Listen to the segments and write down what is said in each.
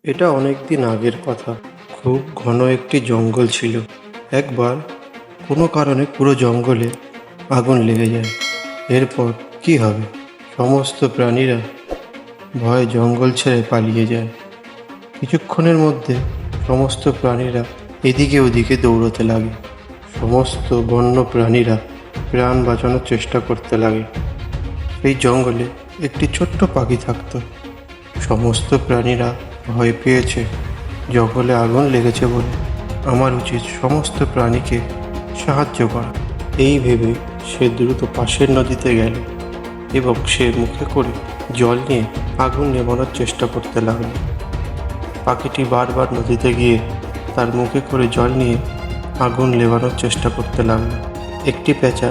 এটা অনেক দিন আগের কথা। খুব ঘন একটি জঙ্গল ছিল। একবার কোনো কারণে পুরো জঙ্গলে আগুন লেগে যায়। এরপর কি হবে? সমস্ত প্রাণীরা ভয়ে জঙ্গল ছেড়ে পালিয়ে যায়। কিছুক্ষণের মধ্যে সমস্ত প্রাণীরা এদিকে ওদিকে দৌড়তে লাগে। সমস্ত বন্য প্রাণীরা প্রাণ বাঁচানোর চেষ্টা করতে লাগে। সেই জঙ্গলে একটি ছোট্ট পাখি থাকতো। সমস্ত প্রাণীরা ভয় পেয়েছে, জঙ্গলে আগুন লেগেছে বলে আমার উচিত সমস্ত প্রাণীকে সাহায্য করা। এই ভেবে সে দ্রুত পাশের নদীতে গেল এবং সে মুখে করে জল নিয়ে আগুন নেভানোর চেষ্টা করতে লাগলো। পাখিটি বারবার নদীতে গিয়ে তার মুখে করে জল নিয়ে আগুন নেভানোর চেষ্টা করতে লাগলো। একটি পেঁচা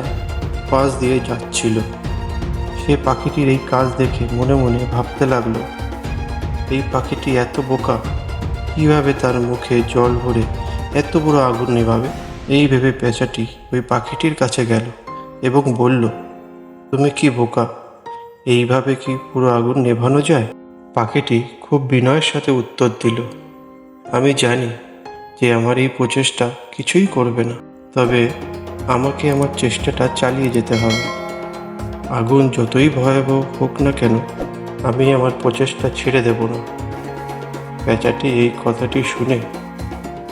পাশ দিয়ে যাচ্ছিল। সে পাখিটির এই কাজ দেখে মনে মনে ভাবতে লাগলো, এই পাখিটি এত বোকা, কিভাবে তার মুখে জল ভরে এত বড় আগুন নেভাবে। এই ভেবে পেঁচাটি ওই পাখিটির কাছে গেল এবং বলল, তুমি কি বোকা? এইভাবে কি পুরো আগুন নেভানো যায়? পাখিটি খুব বিনয়ের সাথে উত্তর দিল, আমি জানি যে আমার এই প্রচেষ্টা কিছুই করবে না, তবে আমাকে আমার চেষ্টাটা চালিয়ে যেতে হবে। আগুন যতই ভয়াবহ হোক না কেন, আমি আমার প্রচেষ্টা ছেড়ে দেব না। পেঁচাটি এই কথাটি শুনে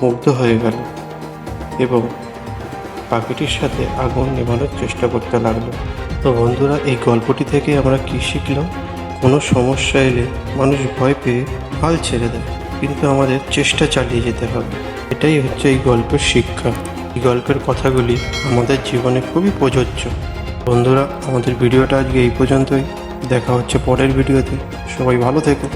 মুগ্ধ হয়ে গেল এবং পাখিটির সাথে আগুন নেভানোর চেষ্টা করতে লাগলো। তো বন্ধুরা, এই গল্পটি থেকে আমরা কি শিখলাম? কোনো সমস্যা এলে মানুষ ভয় পেয়ে হাল ছেড়ে দেয়, কিন্তু আমাদের চেষ্টা চালিয়ে যেতে হবে। এটাই হচ্ছে এই গল্পের শিক্ষা। এই গল্পের কথাগুলি আমাদের জীবনে খুবই প্রযোজ্য। বন্ধুরা, আমাদের ভিডিওটা আজকে এই পর্যন্তই। দেখা হচ্ছে পরের ভিডিওতে। সবাই ভালো থেকো।